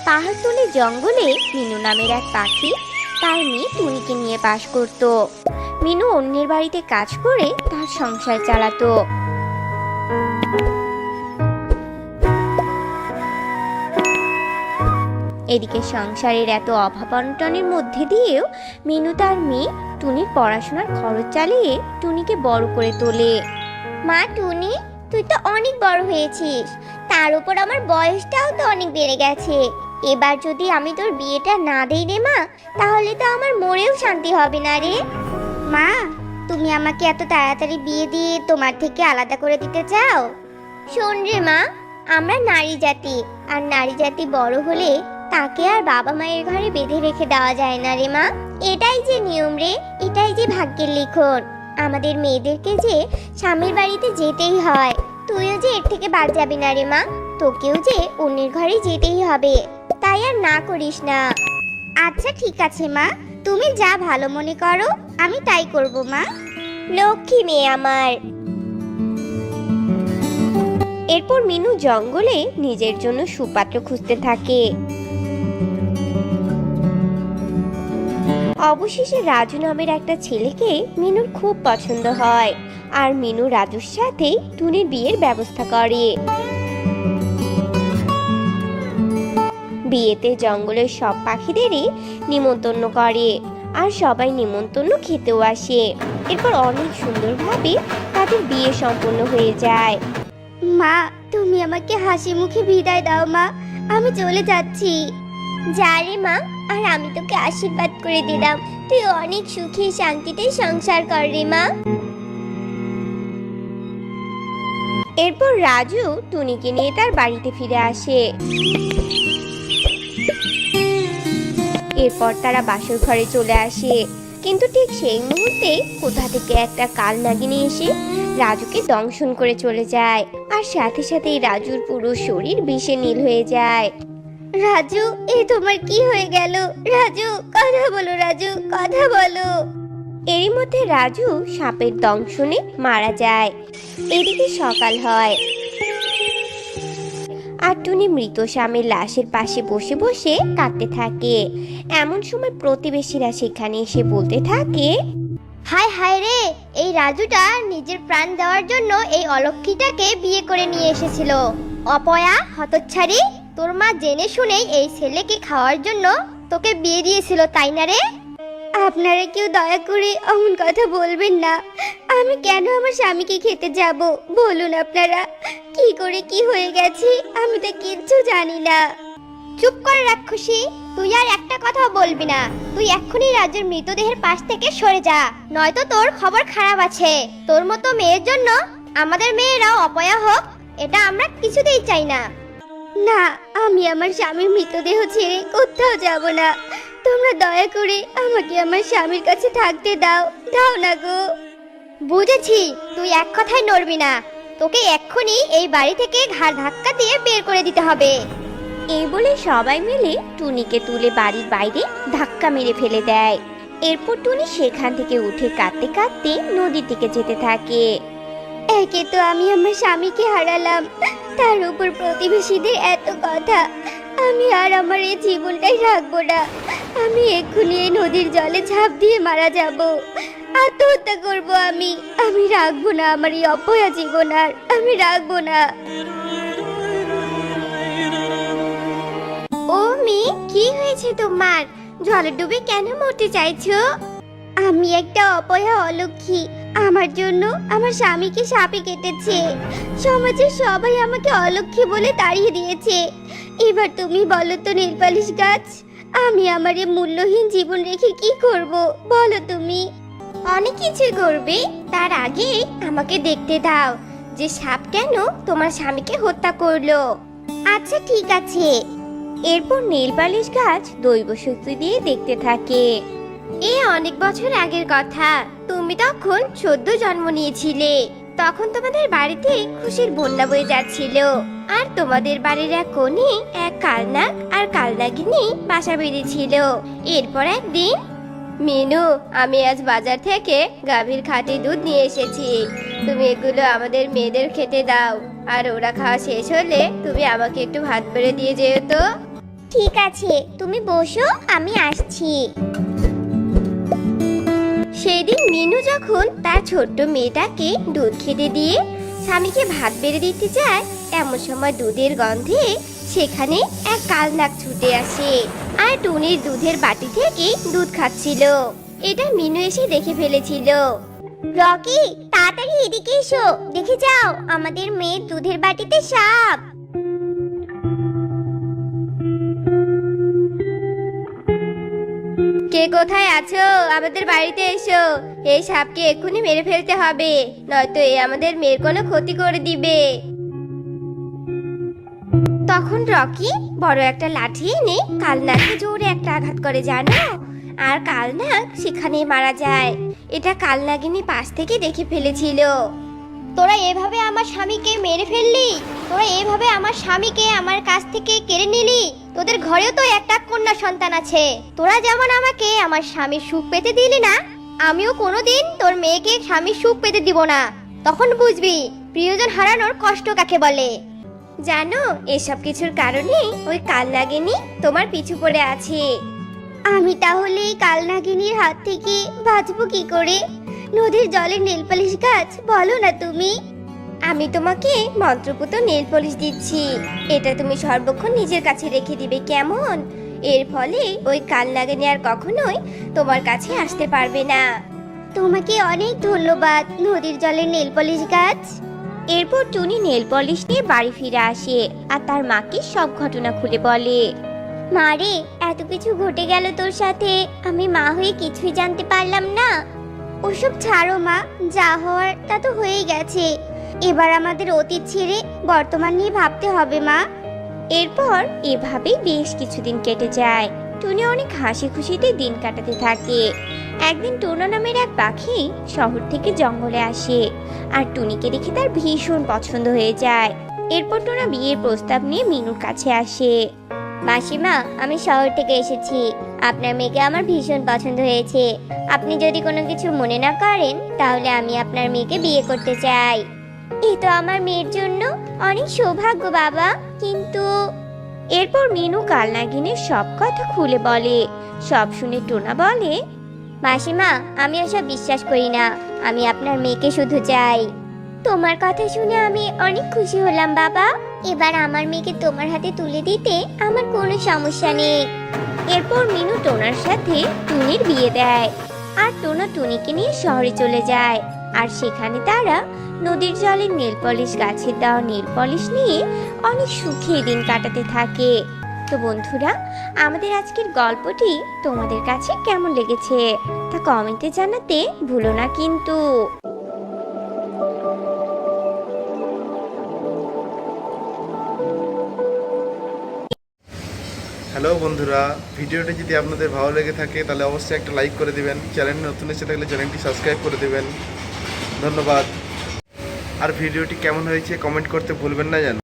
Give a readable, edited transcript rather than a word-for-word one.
পাহাড়তলি জঙ্গলে মিনু নামের এক পাখি তার মেয়ে টুনিকে নিয়ে বাস করত। মিনু অন্যের বাড়িতে কাজ করে তার সংসার চালাতো। এদিকে সংসারের এত অভাব অনটনের মধ্যে দিয়েও মিনু তার মেয়ে টুনির পড়াশোনার খরচ চালিয়ে টুনিকে বড় করে তোলে। মা টুনি, তুই তো অনেক বড় হয়েছিস, তার উপর আমার বয়সটাও তো অনেক বেড়ে গেছে। এবার যদি আমি তোর বিয়েটা না দেই রে মা, তাহলে তো আমার মরেও শান্তি হবে না রে। মা, তুমি আমাকে এত তাড়াতাড়ি বিয়ে দিয়ে তোমার থেকে আলাদা করে দিতে চাও? শোন রে মা, আমরা নারী জাতি, আর নারী জাতি বড় হলে তাকে আর বাবা মায়ের ঘরে বেঁধে রেখে দেওয়া যায় না রে মা। এটাই যে নিয়ম রে, এটাই যে ভাগ্যের লিখন। আমাদের মেয়েদেরকে যে স্বামীর বাড়িতে যেতেই হয়। তুইও যে এর থেকে বাদ যাবি না রে মা, তোকেও যে অন্যের ঘরে যেতেই হবে। তাই আর না করিস না। আচ্ছা ঠিক আছে মা, তুমি যা ভালো মনে করো আমি তাই করব মা। লক্ষ্মী মেয়ে আমার। এরপর মিনু জঙ্গলে নিজের জন্য সুপাত্র খুঁজতে থাকে। অবশেষে রাজু নামের একটা ছেলেকে মিনুর খুব পছন্দ হয়, আর মিনু রাজুর সাথে টুনির বিয়ের ব্যবস্থা করে। বিয়েতে জঙ্গলের সব পাখিদেরই নিমন্ত্রণ করে, আর সবাই নিমন্ত্রণ খেতেও আসে। এরপর অনেক সুন্দরভাবে তাদের বিয়ে সম্পন্ন হয়ে যায়। মা, তুমি আমাকে হাসি মুখে বিদায় দাও মা, আমি চলে যাচ্ছি। যা রে মা, আর আমি তোকে আশীর্বাদ করে দিলাম, তুই অনেক সুখী শান্তিতে সংসার কর রে মা। এরপর রাজু টুনিকে নিয়ে তার বাড়িতে ফিরে আসে। এরপর তারা বাসর ঘরে চলে আসে, কিন্তু ঠিক সেই মুহূর্তে কোথা থেকে একটা কাল নাগিনী এসে রাজুকে দংশন করে চলে যায়, আর সাথে সাথেই রাজুর পুরো শরীর বিষে নীল হয়ে যায়। রাজু, তোমার কি হয়ে গেল? রাজু, কথা বলো, রাজু কথা বলো। এরই মধ্যে রাজু সাপের দংশনে মারা যায়। এদিকে সকাল হয়, আর টুনি মৃত স্বামীর লাশের পাশে বসে বসে কাঁদতে থাকে। এমন সময় প্রতিবেশীরা সেখানে এসে বলতে থাকে, হায় হায় রে, এই রাজুটা নিজের প্রাণ দেওয়ার জন্য এই অলক্ষীটাকে বিয়ে করে নিয়ে এসেছিল। অপয়া, হতচ্ছাড়ি, তোর মা জেনে শুনেই এই ছেলেকে খাওয়ার জন্য তোকে বিয়ে দিয়েছিল, তাই না রে? আপনারা কেউ দয়া করে অমন কথা বলবেন না। আমি কেন আমার স্বামীকে খেতে যাব? বলুন আপনারা, কি করে কি হয়ে গেছে আমি তো কিচ্ছু জানি না। চুপ করে রাক্ষসী, তুই আর একটা কথা বলবি না। তুই এক্ষুনি রাজুর মৃতদেহের পাশ থেকে সরে যা, নয়তো তোর খবর খারাপ আছে। তোর মতো মেয়ের জন্য আমাদের মেয়েরাও অপয়া হোক, এটা আমরা কিছুতেই চাই না। না, আমি আমার স্বামীর মৃতদেহ ছেড়ে কোথাও যাব না। তোমরা দয়া করে আমাকে আমার স্বামীর কাছে থাকতে দাও, দাও না গো। বুঝেছি, তুই এক কথায় নড়বি না। তোকে এক্ষুনি এই বাড়ি থেকে ঘাড় ধাক্কা দিয়ে বের করে দিতে হবে। এই বলে সবাই মিলে টুনিকে তুলে বাড়ির বাইরে ধাক্কা মেরে ফেলে দেয়। এরপর টুনি সেখান থেকে উঠে কাঁদতে কাঁদতে নদীর দিকে যেতে থাকে। একে তো আমি আমার স্বামীকে হারালাম, তার উপর প্রতিবেশীদের এত কথা। আমি আর আমার এই জীবনটাই রাখবো না। আমি এক্ষুনি এই নদীর জলে ঝাঁপ দিয়ে মারা যাব, আত্মহত্যা করব। আমি রাখবো না আমার এই অপয়া জীবন, আর আমি রাখবো না। ও মেয়ে, কি হয়েছে তোমার? জলে ডুবে কেন মরতে চাইছো? আমি একটা অপয়া অলক্ষী, আমার জন্য আমার স্বামীকে সাপে কেটেছে। সমাজের সবাই আমাকে অলক্ষী বলে তাড়িয়ে দিয়েছে। এবার তুমি বলো তো নীলপালিশ গাছ, আমি আমার এই মূল্যহীন জীবন রেখে কি করব বলো তুমি? অনেক কিছু করবে, তার আগে আমাকে দেখতে দাও যে সাপ কেন তোমার স্বামীকে হত্যা করলো। আচ্ছা ঠিক আছে। এরপর নীলপালিশ গাছ দৈব শক্তি দিয়ে দেখতে থাকে। এ অনেক বছর আগের কথা, তুমি তখন সদ্য জন্ম নিয়েছিলে। তখন তোমাদের বাড়িতে খুশির বন্যা বয়ে যাচ্ছিল, আর তোমাদের বাড়ির এক কোণে এক কালনাগ আর কালনাগিনী বাসা বেঁধেছিল। এরপর একদিন, মিনু, আমি আজ বাজার থেকে গাভীর খাঁটি দুধ নিয়ে এসেছি। তুমি এগুলো আমাদের মেয়েদের খেতে দাও, আর ওরা খাওয়া শেষ হলে তুমি আমাকে একটু ভাত বেড়ে দিয়ে যেও তো। ঠিক আছে, তুমি বসো, আমি আসছি। সেই দিন মিনু যখন তার ছোট্ট মেয়েটাকে দুধ খেতে দিয়ে স্বামীকে ভাত বেড়ে দিতে যায়, এমন সময় দুধের গন্ধে সেখানে এক কালনাগ ছুটে আসে আর টুনির দুধের বাটি থেকে দুধ খাচ্ছিল। এটা মিনু এসে দেখে ফেলেছিল। রকি, তাড়াতাড়ি এদিকে এসো, দেখে যাও আমাদের মেয়ের দুধের বাটিতে সাপ। কে কোথায় আছো? আমাদের বাড়িতে এসো, এই সাপকে এক্ষুনি মেরে ফেলতে হবে, নয়তো এ আমাদের মেয়ের কোনো ক্ষতি করে দিবে। তখন রকি বড় একটা লাঠি এনে কালনাগকে জোরে একটা আঘাত করে, জানো, আর কালনাগ সেখানেই মারা যায়। এটা কালনাগিনী পাশ থেকে দেখে ফেলেছিল। তোরা এভাবে আমার স্বামীকে মেরে ফেললি, তোরা এভাবে আমার স্বামীকে আমার কাছ থেকে কেড়ে নিলি। তোদের ঘরেও তো একটা কন্যা সন্তান আছে। তোরা যেমন আমাকে আমার স্বামীর সুখ পেতে দিলি না, আমিও কোনোদিন তোর মেয়েকে স্বামীর সুখ পেতে দিব না। তখন বুঝবি প্রিয়জন হারানোর কষ্ট কাকে বলে। জানো, এসব কিছুর কারণে ওই কালনাগিনী তোমার পিছু পড়ে আছে। আমি তাহলে এই কালনাগিনীর হাত থেকে বাঁচবো কি করে? নদীর জলের নেল পালিশ গাছ, বলো না তুমি। আমি তোমাকে মন্ত্রপুত নেল পলিশ দিচ্ছি, এটা তুমি সর্বক্ষণ নিজের কাছে রেখে দিবে, কেমন? এর ফলে ওই কালনাগিনী আর কখনোই তোমার কাছে আসতে পারবে না। তোমাকে অনেক ধন্যবাদ নদীর জলের নেল পলিশ গাছ। এরপর টুনি নেল পলিশ নিয়ে বাড়ি ফিরে আসে আর তার মাকে সব ঘটনা খুলে বলে। মারে, এত কিছু ঘটে গেল তোর সাথে, আমি মা হয়ে কিছুই জানতে পারলাম না। ওসব ছাড়ো মা, যা হওয়ার তা তো হয়েই গেছে। এবার আমাদের অতীত ছেড়ে বর্তমান নিয়ে ভাবতে হবে মা। এরপর এভাবেই বেশ কিছুদিন কেটে যায়। টুনি অনেক হাসি খুশিতে দিন কাটাতে থাকে। একদিন টোনা নামের এক পাখি শহর থেকে জঙ্গলে আসে আর টুনিকে দেখে তার ভীষণ পছন্দ হয়ে যায়। এরপর টোনা বিয়ের প্রস্তাব নিয়ে মিনুর কাছে আসে। মাসিমা, আমি শহর থেকে এসেছি, আপনার মেয়েকে আমার ভীষণ পছন্দ হয়েছে। আপনি যদি কোনো কিছু মনে না করেন তাহলে আমি আপনার মেয়েকে বিয়ে করতে চাই। এই তো আমার মেয়ের জন্য অনেক সৌভাগ্য বাবা, কিন্তু এরপর মিনু কালনাগিনীর সব কথা খুলে বলে। সব শুনে টোনা বলে, মাসিমা, আমি ওসব বিশ্বাস করি না, আমি আপনার মেয়েকে শুধু চাই। তোমার কথা শুনে আমি অনেক খুশি হলাম বাবা, এবার আমার মেয়েকে তোমার হাতে তুলে দিতে আমার কোনো সমস্যা নেই। এরপর মিনু টোনার সাথে টুনির বিয়ে দেয় আর টোনা টুনিকে নিয়ে শহরে চলে যায়। আর সেখানে তারা নদীর জলে নেল পলিশ গাছের দেওয়া নেল পলিশ নিয়ে অনেক সুখে দিন কাটাতে থাকে। তো বন্ধুরা, আমাদের আজকের গল্পটি তোমাদের কাছে কেমন লেগেছে তা কমেন্টে জানাতে ভুলো না কিন্তু। হ্যালো বন্ধুরা, ভিডিওটি যদি আপনাদের ভালো লেগে থাকে তাহলে অবশ্যই একটা লাইক করে দিবেন। চ্যানেল নতুন এসে থাকলে চ্যানেলটি সাবস্ক্রাইব করে দিবেন। ধন্যবাদ। আর ভিডিওটি কেমন হয়েছে কমেন্ট করতে ভুলবেন না যেন।